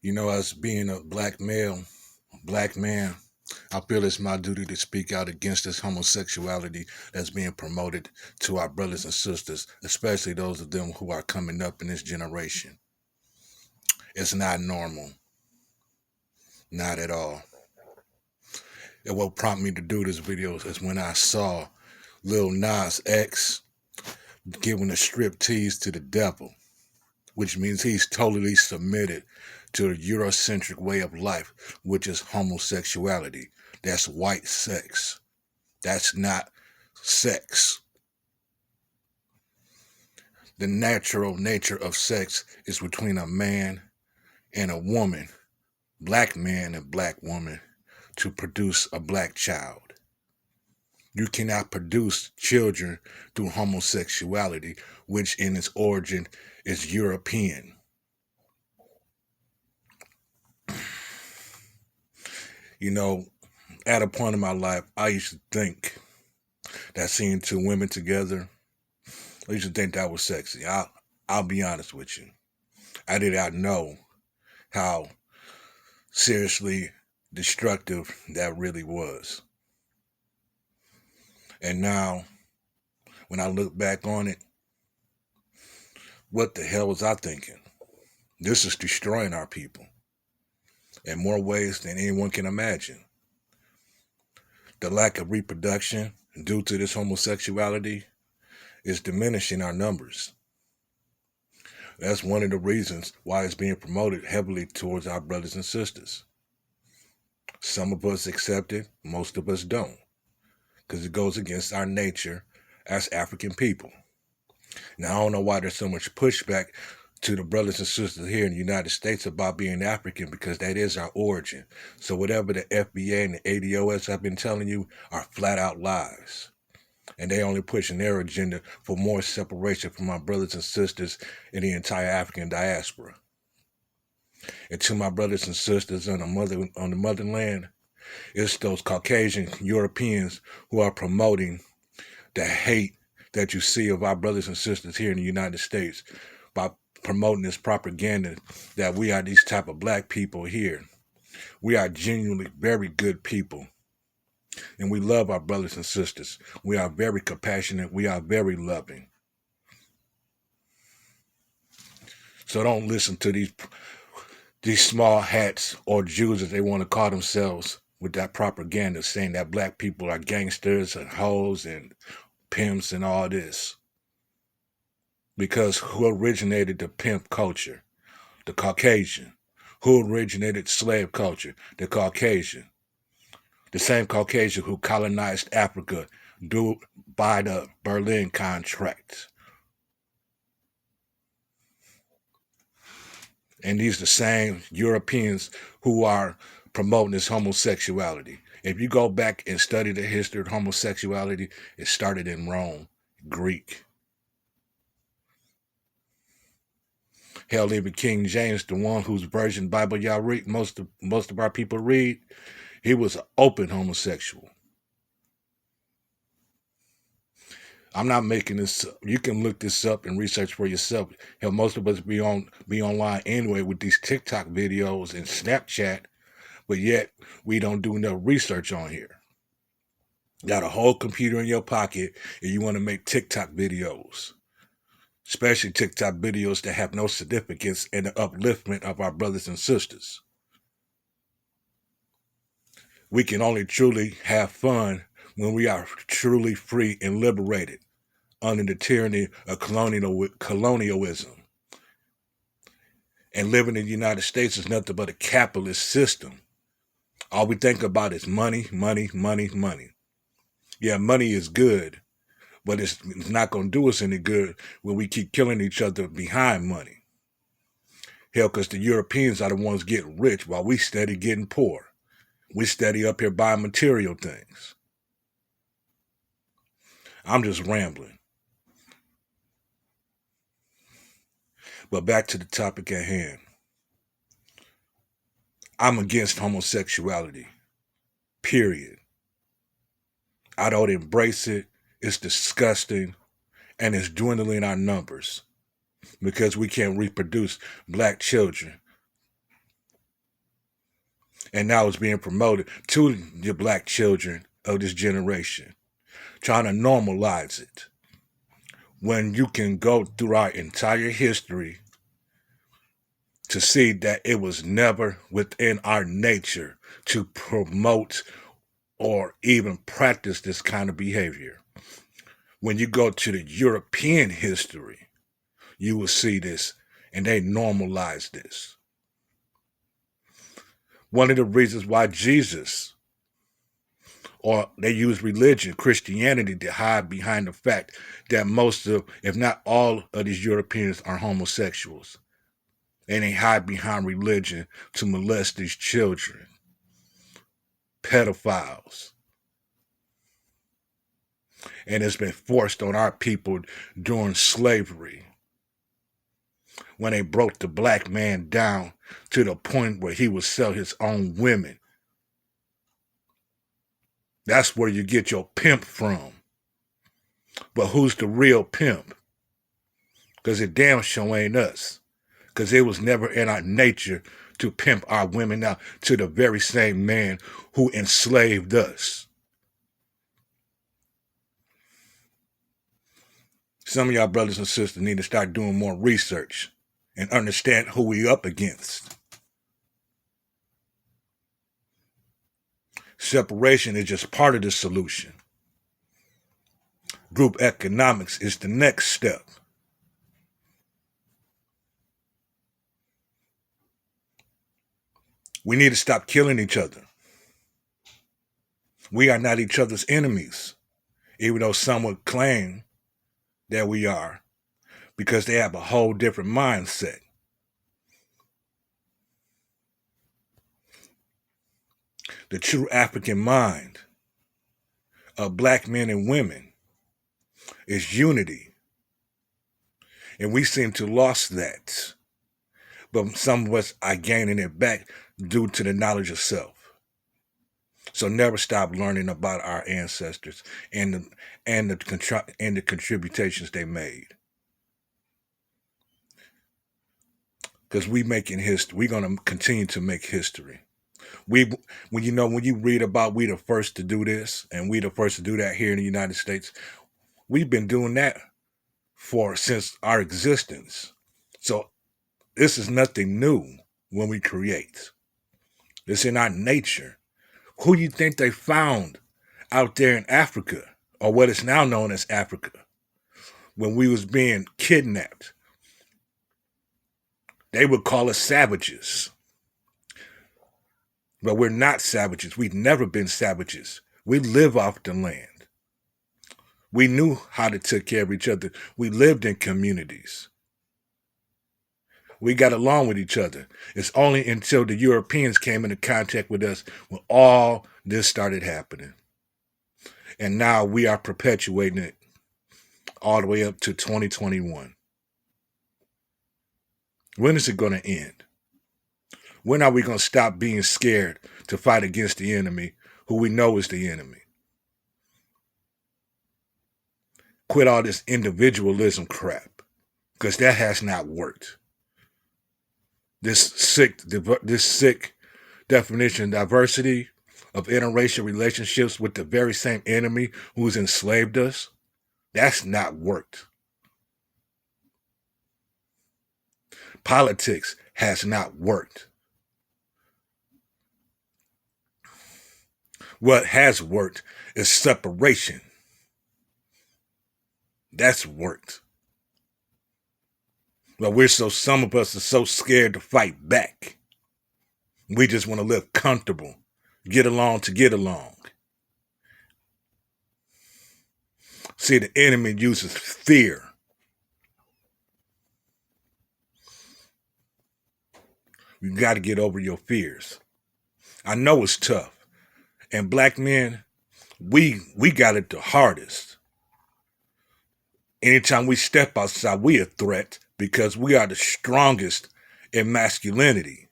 You know, as being a black male, black man, I feel it's my duty to speak out against this homosexuality that's being promoted to our brothers and sisters, especially those of them who are coming up in this generation. It's not normal, not at all. And what prompted me to do this video is when I saw Lil Nas X giving a strip tease to the devil, which means he's totally submitted to a Eurocentric way of life, which is homosexuality. That's white sex. That's not sex. The natural nature of sex is between a man and a woman, black man and black woman, to produce a black child. You cannot produce children through homosexuality, which in its origin is European. You know, at a point in my life, I used to think that seeing two women together, I used to think that was sexy. I'll be honest with you. I did not know how seriously destructive that really was. And now, when I look back on it, what the hell was I thinking? This is destroying our people in more ways than anyone can imagine. The lack of reproduction due to this homosexuality is diminishing our numbers. That's one of the reasons why it's being promoted heavily towards our brothers and sisters. Some of us accept it, most of us don't, because it goes against our nature as African people. Now, I don't know why there's so much pushback to the brothers and sisters here in the United States about being African, because that is our origin. So whatever the FBA and the ADOS have been telling you are flat out lies. And they only pushing their agenda for more separation from our brothers and sisters in the entire African diaspora. And to my brothers and sisters on the motherland, it's those Caucasian Europeans who are promoting the hate that you see of our brothers and sisters here in the United States by promoting this propaganda that we are these type of black people here. We are genuinely very good people. And we love our brothers and sisters. We are very compassionate. We are very loving. So don't listen to these small hats or Jews as they want to call themselves with that propaganda saying that black people are gangsters and hoes and pimps and all this. Because who originated the pimp culture? The Caucasian. Who originated slave culture? The Caucasian. The same Caucasian who colonized Africa by the Berlin Contract. And these are the same Europeans who are promoting this homosexuality. If you go back and study the history of homosexuality, it started in Rome, Greek. Hell, even King James, the one whose version Bible y'all read, most of our people read, he was an open homosexual. I'm not making this up. You can look this up and research for yourself. Hell, most of us be online anyway with these TikTok videos and Snapchat, but yet we don't do enough research on here. You got a whole computer in your pocket and you want to make TikTok videos, especially TikTok videos that have no significance in the upliftment of our brothers and sisters. We can only truly have fun when we are truly free and liberated under the tyranny of colonialism. And living in the United States is nothing but a capitalist system. All we think about is money, money, money, money. Yeah, money is good, but it's not going to do us any good when we keep killing each other behind money. Hell, because the Europeans are the ones getting rich while we steady getting poor. We steady up here buying material things. I'm just rambling. But back to the topic at hand. I'm against homosexuality. Period. I don't embrace it. It's disgusting. And it's dwindling our numbers because we can't reproduce black children And now it's being promoted to the black children of this generation, trying to normalize it. When you can go through our entire history to see that it was never within our nature to promote or even practice this kind of behavior. When you go to the European history, you will see this, and they normalize this. One of the reasons why Jesus, or they use religion, Christianity, to hide behind the fact that most of, if not all of these Europeans are homosexuals. And they hide behind religion to molest these children. Pedophiles. And it's been forced on our people during slavery, when they broke the black man down to the point where he would sell his own women. That's where you get your pimp from. But who's the real pimp? Because it damn sure ain't us. Because it was never in our nature to pimp our women out to the very same man who enslaved us. Some of y'all brothers and sisters need to start doing more research and understand who we up against. Separation is just part of the solution. Group economics is the next step. We need to stop killing each other. We are not each other's enemies, even though some would claim that we are, because they have a whole different mindset. The true African mind of black men and women is unity. And we seem to lost that. But some of us are gaining it back due to the knowledge of self. So never stop learning about our ancestors and the contributions they made. Because we making history. We're going to continue to make history. When you read about we the first to do this and we the first to do that here in the United States, we've been doing that since our existence. So this is nothing new when we create. It's in our nature. Who you think they found out there in Africa, or what is now known as Africa, when we was being kidnapped? They would call us savages. But we're not savages. We've never been savages. We live off the land. We knew how to take care of each other. We lived in communities. We got along with each other. It's only until the Europeans came into contact with us when all this started happening. And now we are perpetuating it all the way up to 2021. When is it going to end? When are we going to stop being scared to fight against the enemy, who we know is the enemy? Quit all this individualism crap, because that has not worked. This sick definition, diversity of interracial relationships with the very same enemy who's enslaved us, that's not worked. Politics has not worked. What has worked is separation. That's worked. But some of us are so scared to fight back. We just want to live comfortable, get along to get along. See, the enemy uses fear. You got to get over your fears. I know it's tough. And black men, we got it the hardest. Anytime we step outside, we a threat because we are the strongest in masculinity.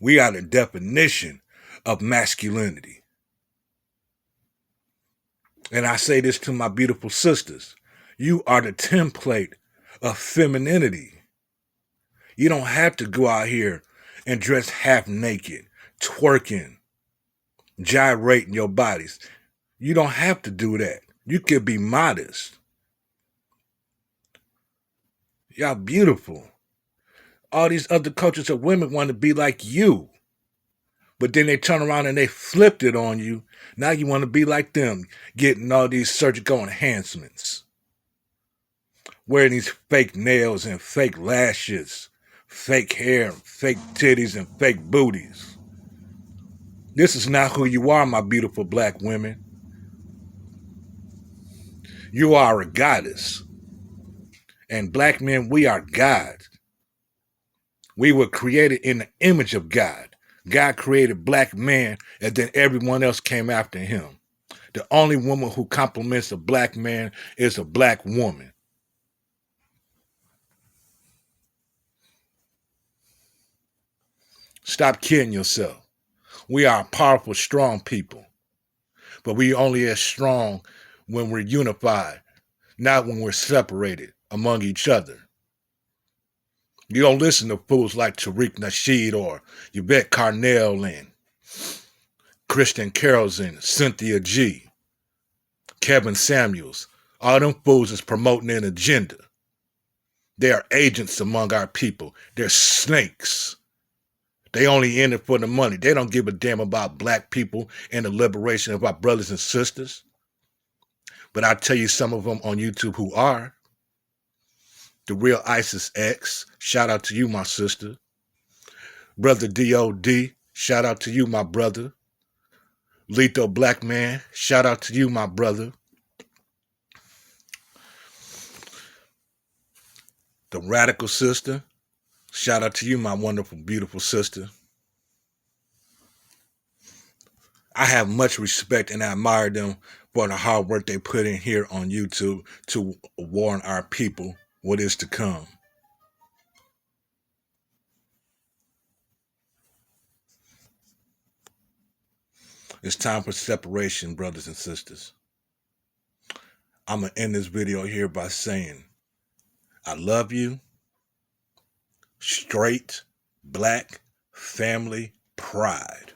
We are the definition of masculinity. And I say this to my beautiful sisters. You are the template of femininity. You don't have to go out here and dress half naked, twerking, gyrating your bodies. You don't have to do that. You could be modest. Y'all beautiful. All these other cultures of women want to be like you. But then they turn around and they flipped it on you. Now you want to be like them, getting all these surgical enhancements. Wearing these fake nails and fake lashes, fake hair, fake titties, and fake booties. This is not who you are, my beautiful black women. You are a goddess. And black men, we are gods. We were created in the image of God. God created black man, and then everyone else came after him. The only woman who compliments a black man is a black woman. Stop kidding yourself. We are a powerful, strong people. But we only as strong when we're unified, not when we're separated among each other. You don't listen to fools like Tariq Nasheed or Yvette Carnell and Kristen Carolson, Cynthia G, Kevin Samuels. All them fools is promoting an agenda. They are agents among our people. They're snakes. They only in it for the money. They don't give a damn about black people and the liberation of our brothers and sisters. But I tell you some of them on YouTube who are. The Real Isis X, shout out to you, my sister. Brother D.O.D., shout out to you, my brother. Lethal Black Man, shout out to you, my brother. The Radical Sister, shout out to you, my wonderful, beautiful sister. I have much respect and I admire them for the hard work they put in here on YouTube to warn our people what is to come. It's time for separation, brothers and sisters. I'm going to end this video here by saying, I love you. Straight, black, family, pride.